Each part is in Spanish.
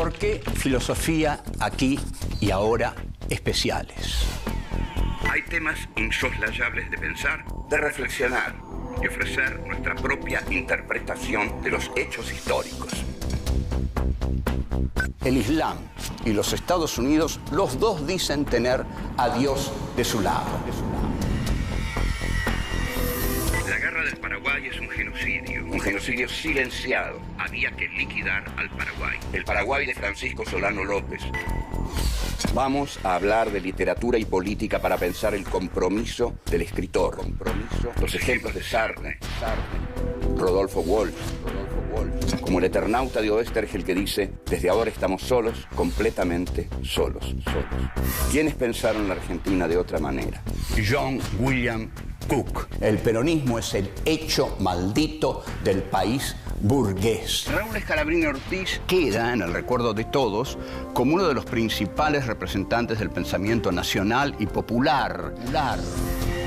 ¿Por qué filosofía aquí y ahora especiales? Hay temas insoslayables de pensar, de reflexionar y ofrecer nuestra propia interpretación de los hechos históricos. El Islam y los Estados Unidos, los dos dicen tener a Dios de su lado. La guerra del Paraguay es un genocidio silenciado. Había que liquidar al Paraguay. El Paraguay de Francisco Solano López. Vamos a hablar de literatura y política para pensar el compromiso del escritor. Los ejemplos de Sartre, Rodolfo Walsh, como el Eternauta de Oestergel que dice: desde ahora estamos solos, completamente solos. ¿Quiénes pensaron la Argentina de otra manera? John William Cook. El peronismo es el hecho maldito del país burgués. Raúl Scalabrini Ortiz queda en el recuerdo de todos como uno de los principales representantes del pensamiento nacional y popular.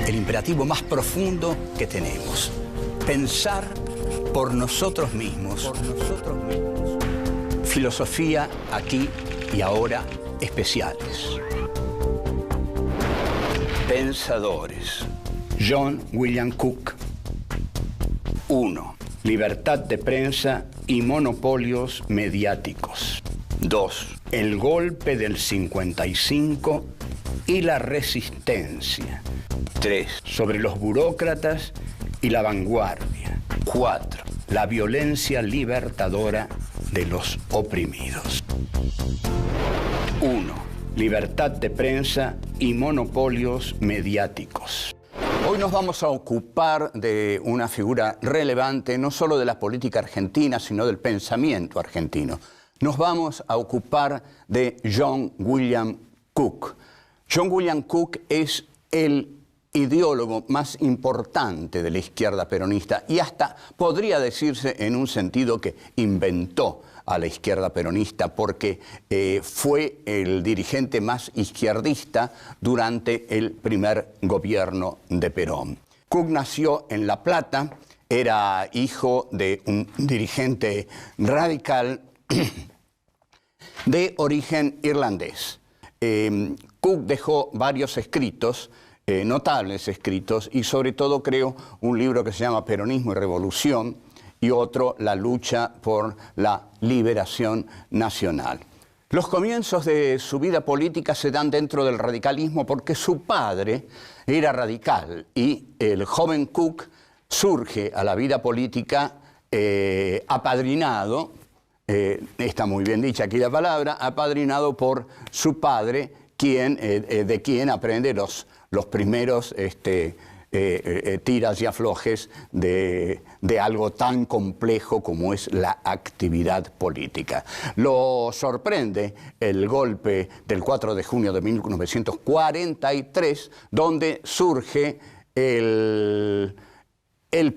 El imperativo más profundo que tenemos: pensar por nosotros mismos. Filosofía aquí y ahora especiales. Pensadores. John William Cook. 1. Libertad de prensa y monopolios mediáticos. 2. El golpe del 55 y la resistencia. 3. Sobre los burócratas y la vanguardia. 4. La violencia libertadora de los oprimidos. 1. Libertad de prensa y monopolios mediáticos. Hoy nos vamos a ocupar de una figura relevante, no solo de la política argentina, sino del pensamiento argentino. Nos vamos a ocupar de John William Cook. John William Cook es el ideólogo más importante de la izquierda peronista y hasta podría decirse en un sentido que inventó a la izquierda peronista porque fue el dirigente más izquierdista durante el primer gobierno de Perón. Cook nació en La Plata, era hijo de un dirigente radical de origen irlandés. Cook dejó varios escritos, notables escritos, y sobre todo creo un libro que se llama Peronismo y Revolución, y otro, La lucha por la liberación nacional. Los comienzos de su vida política se dan dentro del radicalismo porque su padre era radical y el joven Cook surge a la vida política apadrinado, está muy bien dicha aquí la palabra, apadrinado por su padre, de quien aprende los primeros tiras y aflojes de algo tan complejo como es la actividad política. Lo sorprende el golpe del 4 de junio de 1943, donde surge el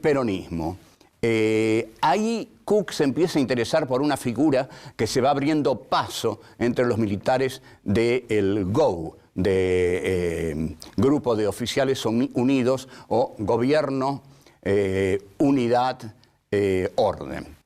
peronismo. Ahí Cook se empieza a interesar por una figura que se va abriendo paso entre los militares del GO, de Grupo de Oficiales Unidos o Gobierno, Unidad, Orden.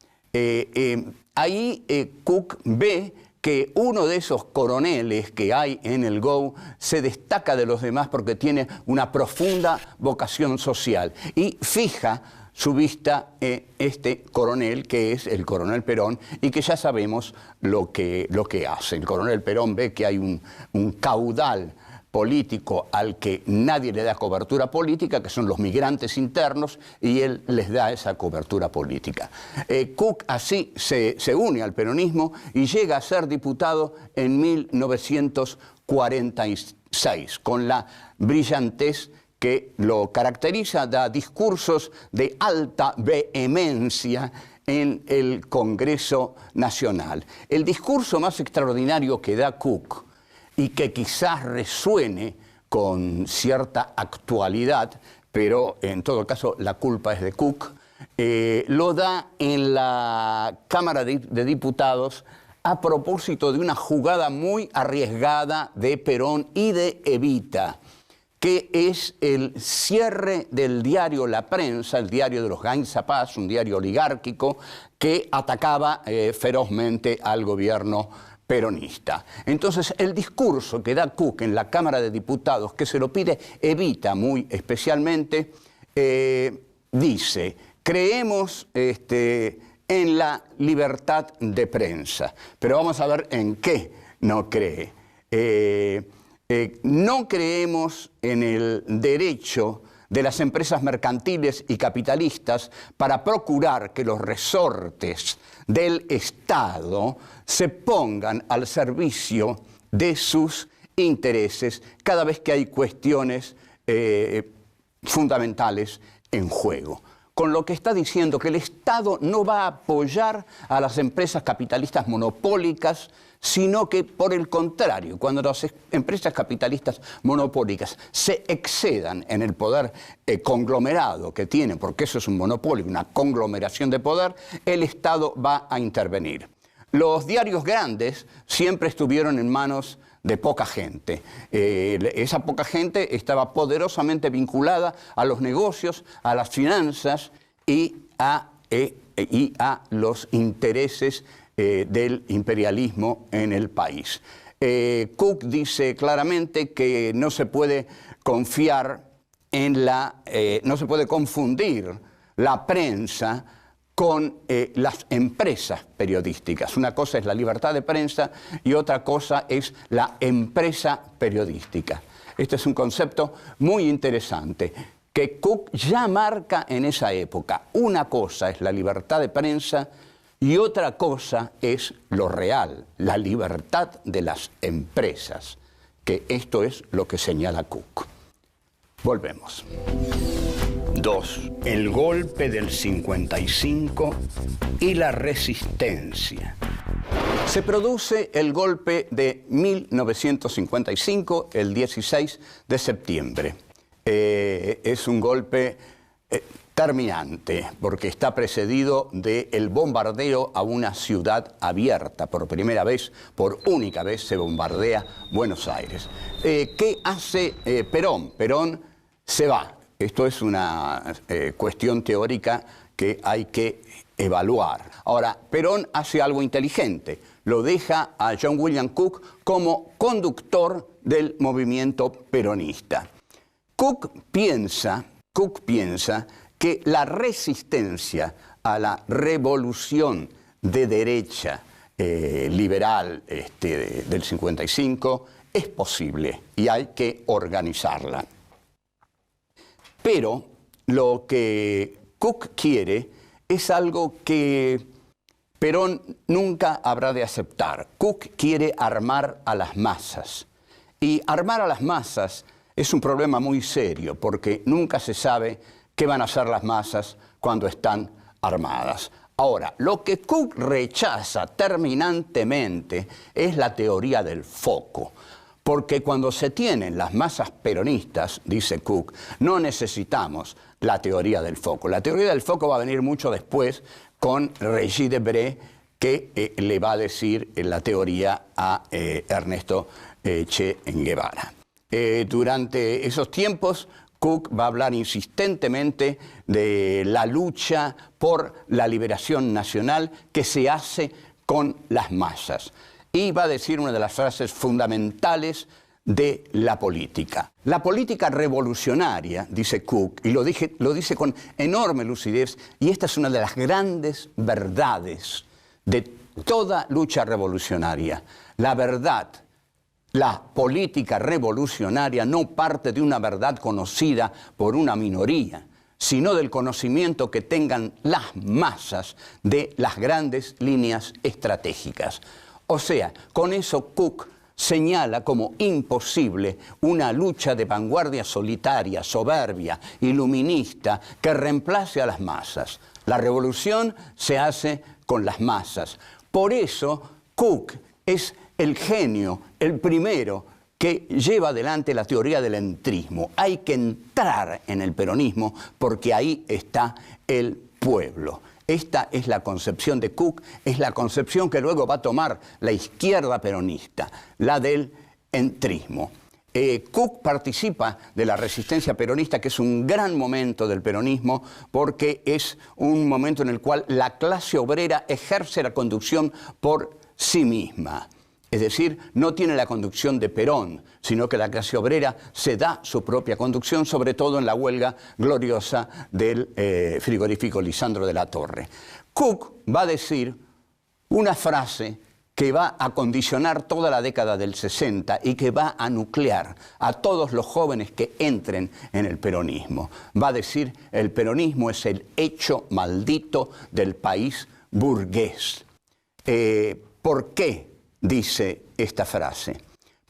Ahí Cook ve que uno de esos coroneles que hay en el GO se destaca de los demás porque tiene una profunda vocación social y fija su vista en este coronel, que es el coronel Perón, y que ya sabemos lo que hace. El coronel Perón ve que hay un caudal político al que nadie le da cobertura política, que son los migrantes internos, y él les da esa cobertura política. Cook así se une al peronismo y llega a ser diputado en 1946, con la brillantez que lo caracteriza, da discursos de alta vehemencia en el Congreso Nacional. El discurso más extraordinario que da Cook, y que quizás resuene con cierta actualidad, pero en todo caso la culpa es de Cook, lo da en la Cámara de Diputados a propósito de una jugada muy arriesgada de Perón y de Evita. que es el cierre del diario La Prensa, el diario de los Gainzapaz, un diario oligárquico que atacaba ferozmente al gobierno peronista. Entonces, el discurso que da Cook en la Cámara de Diputados, que se lo pide Evita muy especialmente, dice: creemos en la libertad de prensa, pero vamos a ver en qué no cree. No creemos en el derecho de las empresas mercantiles y capitalistas para procurar que los resortes del Estado se pongan al servicio de sus intereses cada vez que hay cuestiones fundamentales en juego. Con lo que está diciendo que el Estado no va a apoyar a las empresas capitalistas monopólicas, sino que, por el contrario, cuando las empresas capitalistas monopólicas se excedan en el poder conglomerado que tienen, porque eso es un monopolio, una conglomeración de poder, el Estado va a intervenir. Los diarios grandes siempre estuvieron en manos de poca gente. Esa poca gente estaba poderosamente vinculada a los negocios, a las finanzas y a los intereses del imperialismo en el país. Cook dice claramente que no se puede confiar en no se puede confundir la prensa con las empresas periodísticas. Una cosa es la libertad de prensa y otra cosa es la empresa periodística. Este es un concepto muy interesante que Cook ya marca en esa época. Una cosa es la libertad de prensa y otra cosa es lo real, la libertad de las empresas, que esto es lo que señala Cook. Volvemos. 2. El golpe del 55 y la resistencia. Se produce el golpe de 1955, el 16 de septiembre. Es un golpe terminante, porque está precedido del bombardeo a una ciudad abierta. Por primera vez, por única vez, se bombardea Buenos Aires. ¿Qué hace Perón? Perón se va. Esto es una cuestión teórica que hay que evaluar. Ahora, Perón hace algo inteligente. Lo deja a John William Cook como conductor del movimiento peronista. Cook piensa que la resistencia a la revolución de derecha liberal del 55 es posible y hay que organizarla. Pero lo que Cook quiere es algo que Perón nunca habrá de aceptar. Cook quiere armar a las masas. Y armar a las masas es un problema muy serio, porque nunca se sabe qué van a hacer las masas cuando están armadas. Ahora, lo que Cook rechaza terminantemente es la teoría del foco. Porque cuando se tienen las masas peronistas, dice Cook, no necesitamos la teoría del foco. La teoría del foco va a venir mucho después con Regis Debray, que le va a decir la teoría a Ernesto Che Guevara. Durante esos tiempos, Cook va a hablar insistentemente de la lucha por la liberación nacional que se hace con las masas. Y va a decir una de las frases fundamentales de la política. La política revolucionaria, dice Cook, y lo dice con enorme lucidez, y esta es una de las grandes verdades de toda lucha revolucionaria. La verdad, la política revolucionaria no parte de una verdad conocida por una minoría, sino del conocimiento que tengan las masas de las grandes líneas estratégicas. O sea, con eso Cook señala como imposible una lucha de vanguardia solitaria, soberbia, iluminista, que reemplace a las masas. La revolución se hace con las masas. Por eso Cook es el genio, el primero que lleva adelante la teoría del entrismo. Hay que entrar en el peronismo porque ahí está el pueblo. Esta es la concepción de Cook, es la concepción que luego va a tomar la izquierda peronista, la del entrismo. Cook participa de la resistencia peronista, que es un gran momento del peronismo, porque es un momento en el cual la clase obrera ejerce la conducción por sí misma. Es decir, no tiene la conducción de Perón, sino que la clase obrera se da su propia conducción, sobre todo en la huelga gloriosa del frigorífico Lisandro de la Torre. Cook va a decir una frase que va a condicionar toda la década del 60 y que va a nuclear a todos los jóvenes que entren en el peronismo. Va a decir, el peronismo es el hecho maldito del país burgués. ¿Por qué dice esta frase?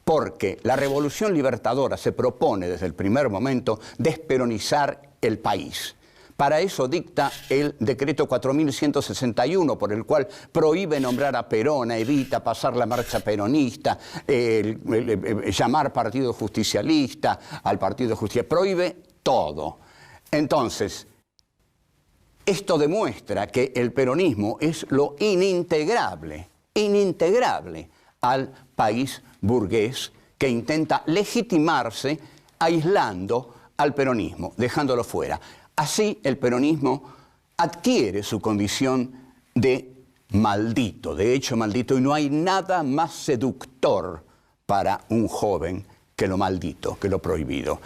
Porque la revolución libertadora se propone desde el primer momento desperonizar el país. Para eso dicta el decreto 4161, por el cual prohíbe nombrar a Perón, evita pasar la marcha peronista, llamar partido justicialista al partido justicialista, prohíbe todo. Entonces, esto demuestra que el peronismo es lo inintegrable al país burgués, que intenta legitimarse aislando al peronismo, dejándolo fuera. Así el peronismo adquiere su condición de maldito, de hecho maldito, y no hay nada más seductor para un joven que lo maldito, que lo prohibido.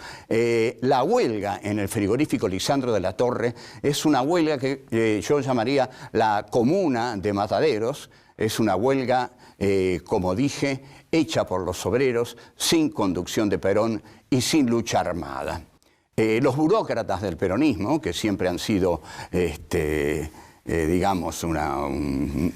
La huelga en el frigorífico Lisandro de la Torre es una huelga que yo llamaría la comuna de Mataderos. Es una huelga, como dije, hecha por los obreros, sin conducción de Perón y sin lucha armada. Los burócratas del peronismo, que siempre han sido, digamos, un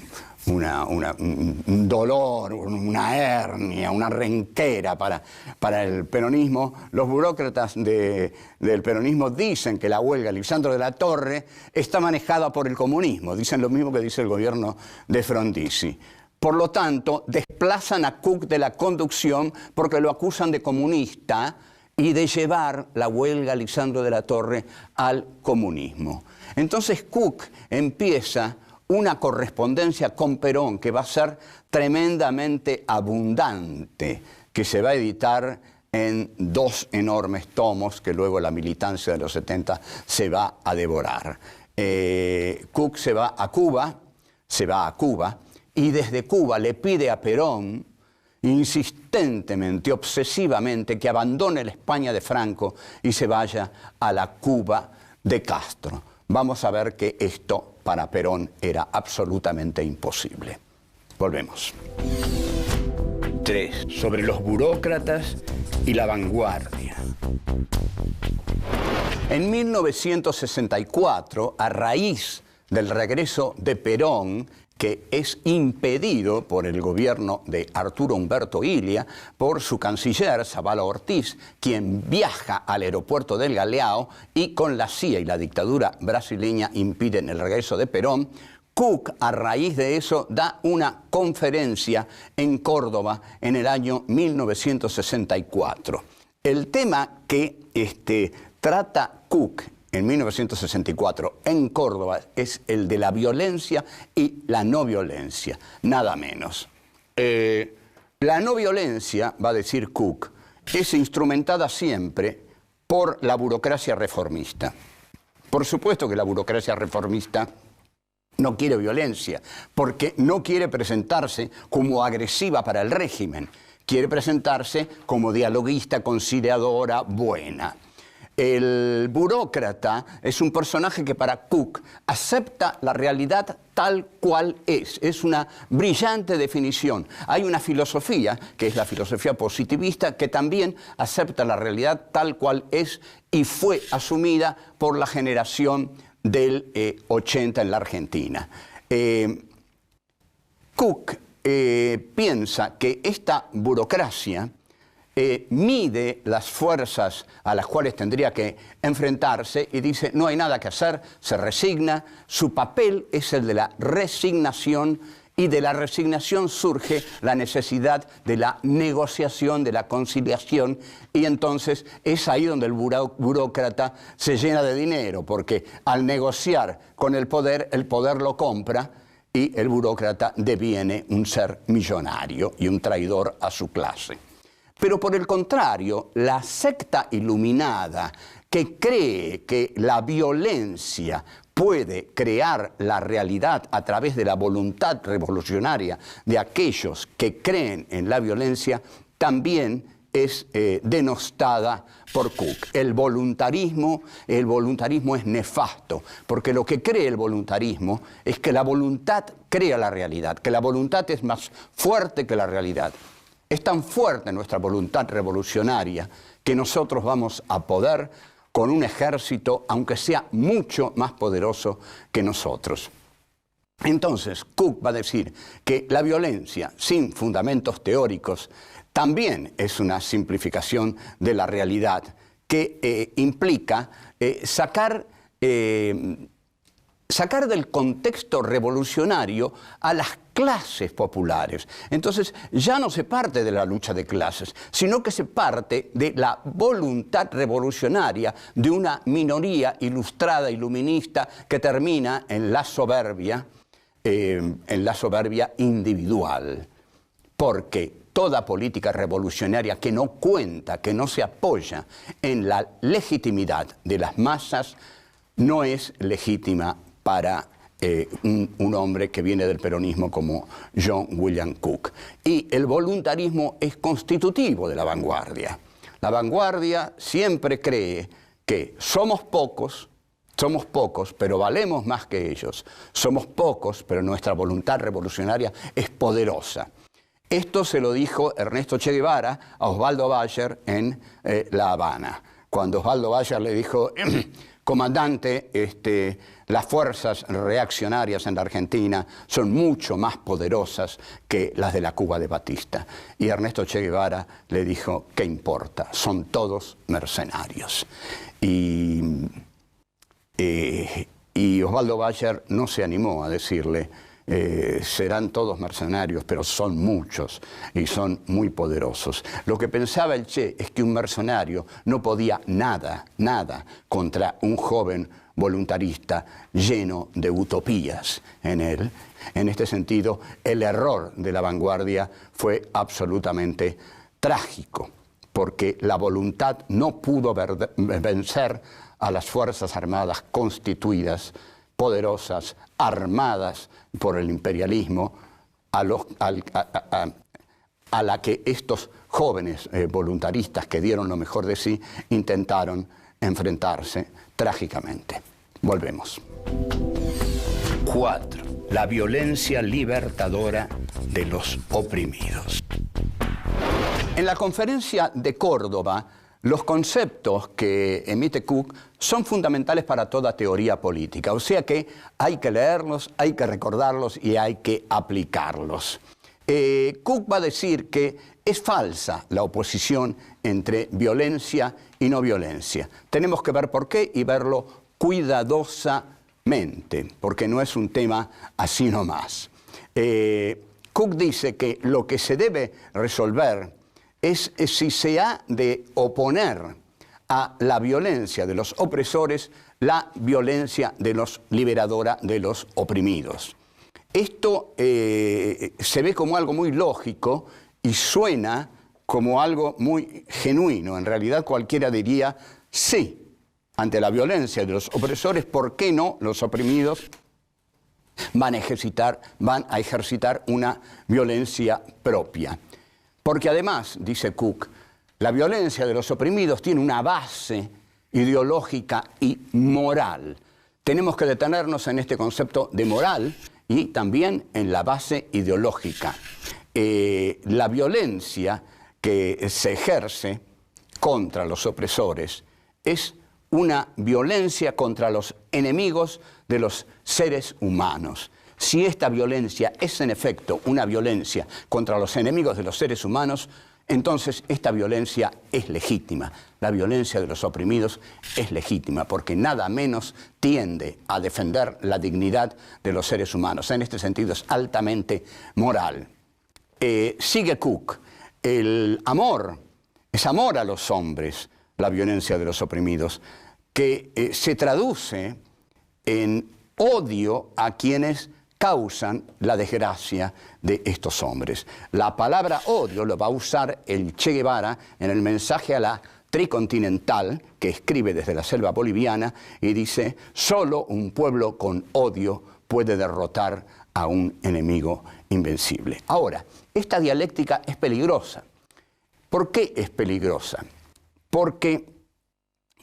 dolor, una hernia, una renquera para el peronismo, los burócratas del peronismo dicen que la huelga Lisandro de la Torre está manejada por el comunismo. Dicen lo mismo que dice el gobierno de Frondizi. Por lo tanto, desplazan a Cook de la conducción porque lo acusan de comunista y de llevar la huelga Lisandro de la Torre al comunismo. Entonces Cook empieza una correspondencia con Perón que va a ser tremendamente abundante, que se va a editar en 2 enormes tomos que luego la militancia de los 70 se va a devorar. Cook se va a Cuba, y desde Cuba le pide a Perón insistentemente, obsesivamente, que abandone la España de Franco y se vaya a la Cuba de Castro. Vamos a ver que esto para Perón era absolutamente imposible. Volvemos. 3. Sobre los burócratas y la vanguardia. En 1964, a raíz del regreso de Perón, que es impedido por el gobierno de Arturo Umberto Illia, por su canciller, Zavala Ortiz, quien viaja al aeropuerto del Galeão y con la CIA y la dictadura brasileña impiden el regreso de Perón. Cook, a raíz de eso, da una conferencia en Córdoba en el año 1964. El tema que trata Cook en 1964 en Córdoba es el de la violencia y la no violencia, nada menos. La no violencia, va a decir Cook, es instrumentada siempre por la burocracia reformista. Por supuesto que la burocracia reformista no quiere violencia, porque no quiere presentarse como agresiva para el régimen, quiere presentarse como dialoguista, conciliadora, buena. El burócrata es un personaje que para Cook acepta la realidad tal cual es una brillante definición. Hay una filosofía, que es la filosofía positivista, que también acepta la realidad tal cual es y fue asumida por la generación del 80 en la Argentina. Cook piensa que esta burocracia mide las fuerzas a las cuales tendría que enfrentarse y dice, no hay nada que hacer, se resigna. Su papel es el de la resignación y de la resignación surge la necesidad de la negociación, de la conciliación, y entonces es ahí donde el burócrata se llena de dinero, porque al negociar con el poder lo compra y el burócrata deviene un ser millonario y un traidor a su clase. Pero por el contrario, la secta iluminada que cree que la violencia puede crear la realidad a través de la voluntad revolucionaria de aquellos que creen en la violencia, también es denostada por Cook. El voluntarismo es nefasto, porque lo que cree el voluntarismo es que la voluntad crea la realidad, que la voluntad es más fuerte que la realidad. Es tan fuerte nuestra voluntad revolucionaria que nosotros vamos a poder con un ejército, aunque sea mucho más poderoso que nosotros. Entonces, Cook va a decir que la violencia sin fundamentos teóricos también es una simplificación de la realidad que implica sacar del contexto revolucionario a las clases populares. Entonces, ya no se parte de la lucha de clases, sino que se parte de la voluntad revolucionaria de una minoría ilustrada, iluminista, que termina en la soberbia individual. Porque toda política revolucionaria que no cuenta, que no se apoya en la legitimidad de las masas, no es legítima para un hombre que viene del peronismo como John William Cook. Y el voluntarismo es constitutivo de la vanguardia. La vanguardia siempre cree que somos pocos, pero valemos más que ellos. Somos pocos, pero nuestra voluntad revolucionaria es poderosa. Esto se lo dijo Ernesto Che Guevara a Osvaldo Bayer en La Habana. Cuando Osvaldo Bayer le dijo, comandante, las fuerzas reaccionarias en la Argentina son mucho más poderosas que las de la Cuba de Batista. Y Ernesto Che Guevara le dijo, ¿qué importa? Son todos mercenarios. Y Osvaldo Bayer no se animó a decirle, serán todos mercenarios, pero son muchos y son muy poderosos. Lo que pensaba el Che es que un mercenario no podía nada contra un joven voluntarista lleno de utopías en él. En este sentido, el error de la vanguardia fue absolutamente trágico, porque la voluntad no pudo vencer a las Fuerzas Armadas constituidas, poderosas, armadas por el imperialismo, a la que estos jóvenes voluntaristas que dieron lo mejor de sí intentaron enfrentarse trágicamente. Volvemos. 4. La violencia libertadora de los oprimidos. En la conferencia de Córdoba, los conceptos que emite Cook son fundamentales para toda teoría política, o sea que hay que leerlos, hay que recordarlos y hay que aplicarlos. Cook va a decir que es falsa la oposición entre violencia y no violencia. Tenemos que ver por qué y verlo cuidadosamente, porque no es un tema así nomás. Cook dice que lo que se debe resolver es si se ha de oponer a la violencia de los opresores, la violencia de los liberadora de los oprimidos. Esto se ve como algo muy lógico y suena como algo muy genuino. En realidad cualquiera diría, sí, ante la violencia de los opresores, ¿por qué no los oprimidos van a ejercitar una violencia propia? Porque además, dice Cook, la violencia de los oprimidos tiene una base ideológica y moral. Tenemos que detenernos en este concepto de moral y también en la base ideológica. La violencia que se ejerce contra los opresores es una violencia contra los enemigos de los seres humanos. Si esta violencia es en efecto una violencia contra los enemigos de los seres humanos, entonces esta violencia es legítima. La violencia de los oprimidos es legítima porque nada menos tiende a defender la dignidad de los seres humanos. En este sentido es altamente moral. Sigue Cook, el amor, es amor a los hombres, la violencia de los oprimidos, que se traduce en odio a quienes causan la desgracia de estos hombres. La palabra odio lo va a usar el Che Guevara en el mensaje a la Tricontinental, que escribe desde la selva boliviana, y dice: solo un pueblo con odio puede derrotar a un enemigo invencible. Ahora, esta dialéctica es peligrosa. ¿Por qué es peligrosa? Porque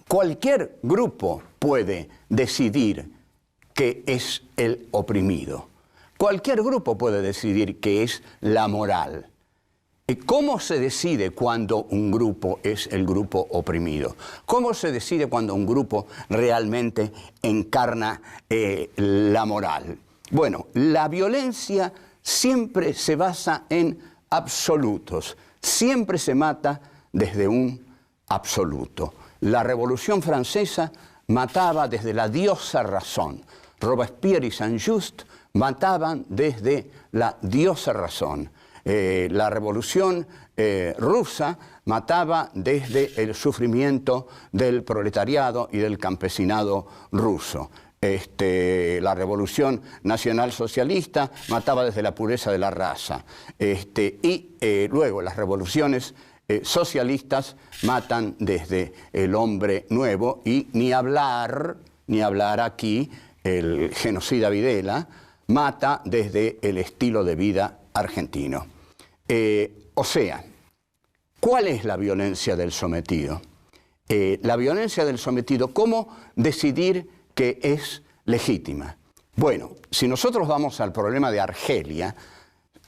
cualquier grupo puede decidir que es el oprimido. Cualquier grupo puede decidir que es la moral. ¿Cómo se decide cuando un grupo es el grupo oprimido? ¿Cómo se decide cuando un grupo realmente encarna la moral? Bueno, la violencia siempre se basa en absolutos. Siempre se mata desde un absoluto. La Revolución Francesa mataba desde la diosa razón. Robespierre y Saint-Just mataban desde la diosa razón. La Revolución rusa mataba desde el sufrimiento del proletariado y del campesinado ruso. La Revolución Nacional Socialista mataba desde la pureza de la raza. Luego las revoluciones socialistas matan desde el hombre nuevo, y ni hablar aquí, el genocida Videla mata desde el estilo de vida argentino. O sea, ¿cuál es la violencia del sometido? La violencia del sometido, ¿cómo decidir que es legítima? Bueno, si nosotros vamos al problema de Argelia,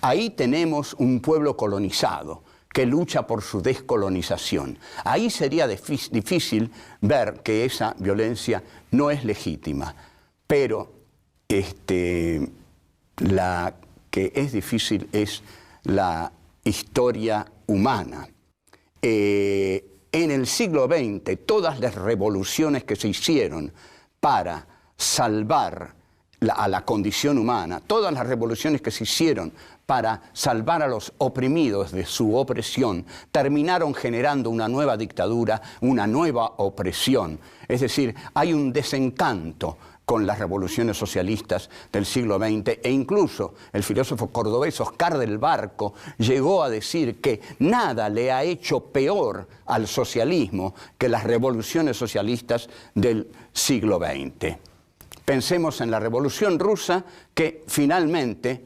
ahí tenemos un pueblo colonizado que lucha por su descolonización. Ahí sería difícil ver que esa violencia no es legítima, pero la que es difícil es la historia humana. En el siglo XX, todas las revoluciones que se hicieron para salvar a la condición humana, todas las revoluciones que se hicieron para salvar a los oprimidos de su opresión, terminaron generando una nueva dictadura, una nueva opresión. Es decir, hay un desencanto con las revoluciones socialistas del siglo XX, e incluso el filósofo cordobés Oscar del Barco llegó a decir que nada le ha hecho peor al socialismo que las revoluciones socialistas del siglo XX. Pensemos en la Revolución Rusa, que finalmente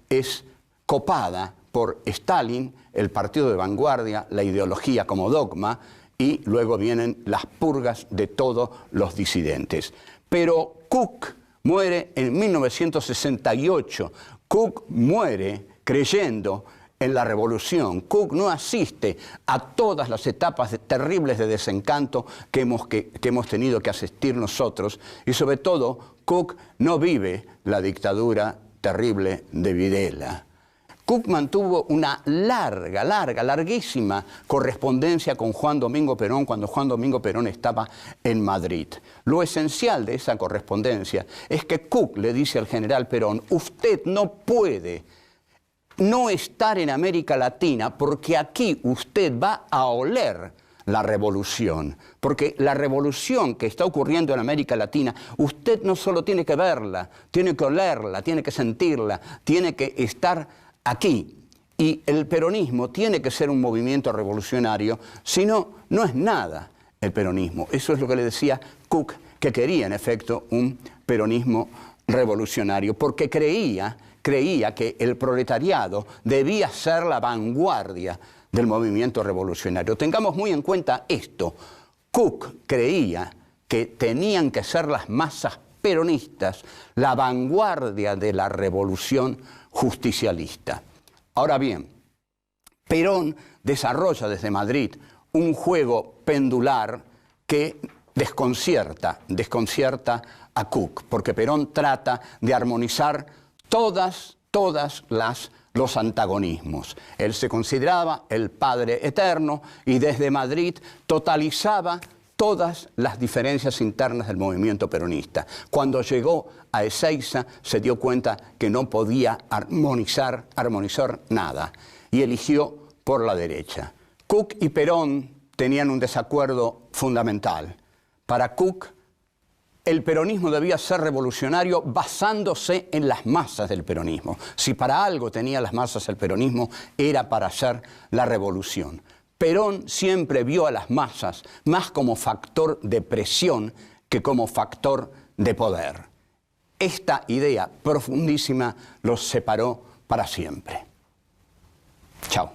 es copada por Stalin, el partido de vanguardia, la ideología como dogma, y luego vienen las purgas de todos los disidentes. Pero Cook muere en 1968. Cook muere creyendo en la revolución. Cook no asiste a todas las etapas terribles de desencanto que hemos tenido que asistir nosotros, y sobre todo Cook no vive la dictadura terrible de Videla. Cook mantuvo una larguísima correspondencia con Juan Domingo Perón cuando Juan Domingo Perón estaba en Madrid. Lo esencial de esa correspondencia es que Cook le dice al general Perón: usted no puede no estar en América Latina porque aquí usted va a oler la revolución. Porque la revolución que está ocurriendo en América Latina, usted no solo tiene que verla, tiene que olerla, tiene que sentirla, tiene que estar aquí. Y el peronismo tiene que ser un movimiento revolucionario, si no, no es nada el peronismo. Eso es lo que le decía Cook, que quería en efecto un peronismo revolucionario, porque creía que el proletariado debía ser la vanguardia del movimiento revolucionario. Tengamos muy en cuenta esto. Cook creía que tenían que ser las masas peronistas la vanguardia de la revolución justicialista. Ahora bien, Perón desarrolla desde Madrid un juego pendular que desconcierta a Cook, porque Perón trata de armonizar todos los antagonismos. Él se consideraba el Padre Eterno y desde Madrid totalizaba todas las diferencias internas del movimiento peronista. Cuando llegó a Ezeiza se dio cuenta que no podía armonizar nada y eligió por la derecha. Cook y Perón tenían un desacuerdo fundamental. Para Cook, el peronismo debía ser revolucionario basándose en las masas del peronismo. Si para algo tenía las masas el peronismo, era para hacer la revolución. Perón siempre vio a las masas más como factor de presión que como factor de poder. Esta idea profundísima los separó para siempre. Chao.